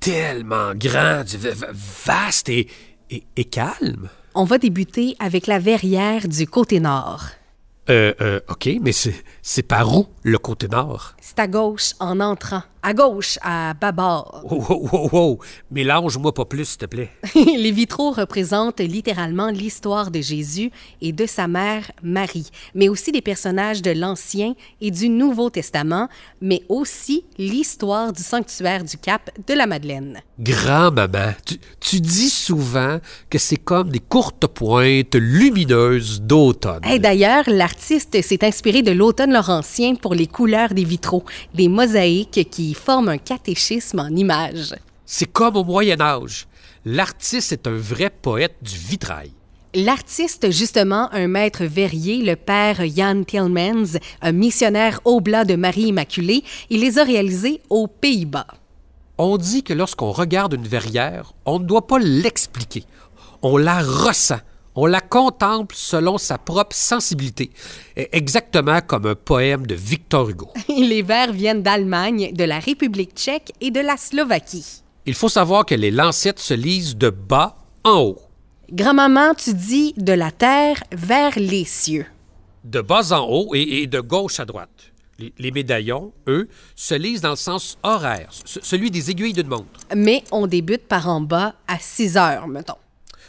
tellement grand, vaste et calme. On va débuter avec la verrière du côté nord. OK, mais c'est par où, le côté nord? C'est à gauche en entrant. À gauche, à bâbord. Wow. Mélange-moi pas plus, s'il te plaît. Les vitraux représentent littéralement l'histoire de Jésus et de sa mère Marie, mais aussi des personnages de l'Ancien et du Nouveau Testament, mais aussi l'histoire du sanctuaire du Cap de la Madeleine. Grand-maman, tu dis souvent que c'est comme des courtes pointes lumineuses d'automne. Hey, d'ailleurs, l'artiste s'est inspiré de l'automne laurentien pour les couleurs des vitraux, des mosaïques qui forment un catéchisme en images. C'est comme au Moyen Âge. L'artiste est un vrai poète du vitrail. L'artiste, justement, un maître verrier, le père Jan Tillmans, un missionnaire oblat de Marie Immaculée, il les a réalisés aux Pays-Bas. On dit que lorsqu'on regarde une verrière, on ne doit pas l'expliquer. On la ressent. On la contemple selon sa propre sensibilité, exactement comme un poème de Victor Hugo. Les vers viennent d'Allemagne, de la République tchèque et de la Slovaquie. Il faut savoir que les lancettes se lisent de bas en haut. Grand-maman, tu dis de la terre vers les cieux. De bas en haut et de gauche à droite. Les médaillons, eux, se lisent dans le sens horaire, celui des aiguilles d'une montre. Mais on débute par en bas à 6 heures, mettons.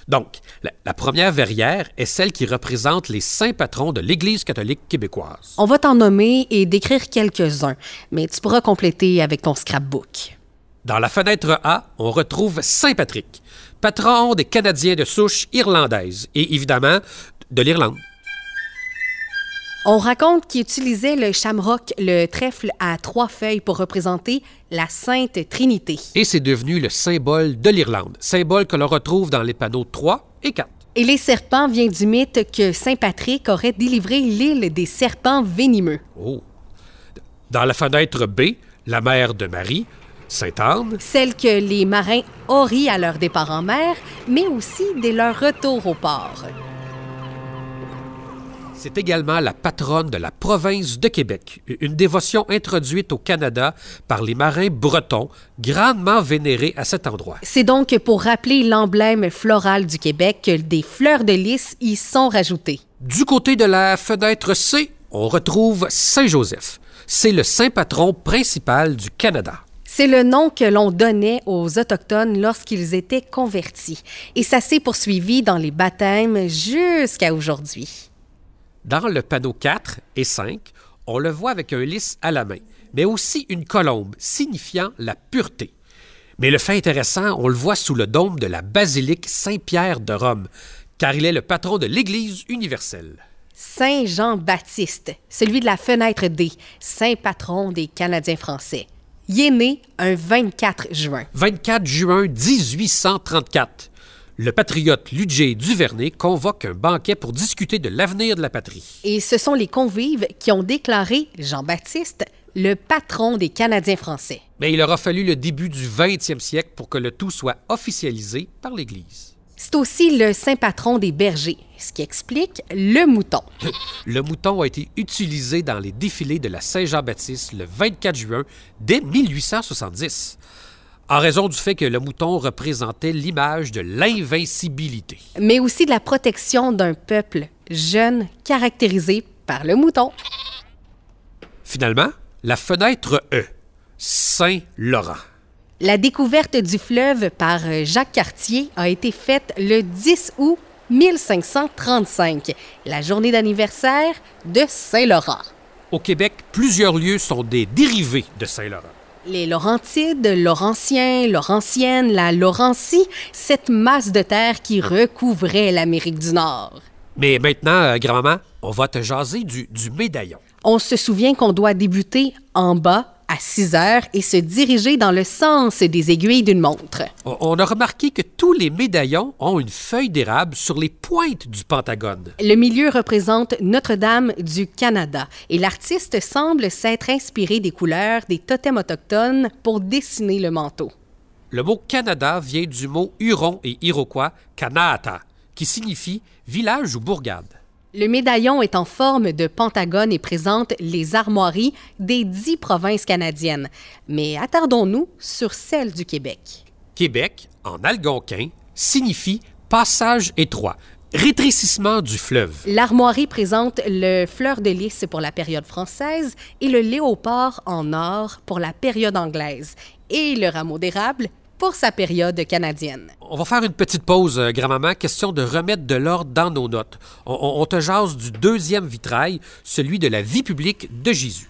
Donc, la première verrière est celle qui représente les saints patrons de l'Église catholique québécoise. On va t'en nommer et décrire quelques-uns, mais tu pourras compléter avec ton scrapbook. Dans la fenêtre A, on retrouve Saint Patrick, patron des Canadiens de souche irlandaise et, évidemment, de l'Irlande. On raconte qu'il utilisait le shamrock, le trèfle à 3 feuilles pour représenter la Sainte Trinité. Et c'est devenu le symbole de l'Irlande, symbole que l'on retrouve dans les panneaux 3 et 4. Et les serpents vient du mythe que Saint Patrick aurait délivré l'île des serpents venimeux. Oh! Dans la fenêtre B, la mère de Marie, Sainte-Anne. Celle que les marins aurient à leur départ en mer, mais aussi dès leur retour au port. C'est également la patronne de la province de Québec, une dévotion introduite au Canada par les marins bretons, grandement vénérés à cet endroit. C'est donc pour rappeler l'emblème floral du Québec que des fleurs de lys y sont rajoutées. Du côté de la fenêtre C, on retrouve Saint-Joseph. C'est le saint patron principal du Canada. C'est le nom que l'on donnait aux Autochtones lorsqu'ils étaient convertis. Et ça s'est poursuivi dans les baptêmes jusqu'à aujourd'hui. Dans le panneau 4 et 5, on le voit avec un lys à la main, mais aussi une colombe signifiant la pureté. Mais le fait intéressant, on le voit sous le dôme de la basilique Saint-Pierre de Rome, car il est le patron de l'Église universelle. Saint Jean-Baptiste, celui de la fenêtre D, saint patron des Canadiens français. Il est né un 24 juin. 24 juin 1834. Le patriote Ludger Duvernay convoque un banquet pour discuter de l'avenir de la patrie. Et ce sont les convives qui ont déclaré Jean-Baptiste le patron des Canadiens français. Mais il aura fallu le début du 20e siècle pour que le tout soit officialisé par l'Église. C'est aussi le saint patron des bergers, ce qui explique le mouton. Le mouton a été utilisé dans les défilés de la Saint-Jean-Baptiste le 24 juin dès 1870. En raison du fait que le mouton représentait l'image de l'invincibilité. Mais aussi de la protection d'un peuple jeune caractérisé par le mouton. Finalement, la fenêtre E, Saint-Laurent. La découverte du fleuve par Jacques Cartier a été faite le 10 août 1535, la journée d'anniversaire de Saint-Laurent. Au Québec, plusieurs lieux sont des dérivés de Saint-Laurent. Les Laurentides, Laurentiens, Laurentiennes, la Laurentie, cette masse de terre qui recouvrait l'Amérique du Nord. Mais maintenant, grand-maman, on va te jaser du médaillon. On se souvient qu'on doit débuter en bas, à 6 heures, et se diriger dans le sens des aiguilles d'une montre. On a remarqué que tous les médaillons ont une feuille d'érable sur les pointes du pentagone. Le milieu représente Notre-Dame du Canada, et l'artiste semble s'être inspiré des couleurs des totems autochtones pour dessiner le manteau. Le mot Canada vient du mot Huron et Iroquois, Kanata, qui signifie village ou bourgade. Le médaillon est en forme de pentagone et présente les armoiries des 10 provinces canadiennes. Mais attardons-nous sur celle du Québec. Québec, en algonquin, signifie passage étroit, rétrécissement du fleuve. L'armoirie présente le fleur de lys pour la période française et le léopard en or pour la période anglaise et le rameau d'érable pour sa période canadienne. On va faire une petite pause, grand-maman. Question de remettre de l'ordre dans nos notes. On te jase du deuxième vitrail, celui de la vie publique de Jésus.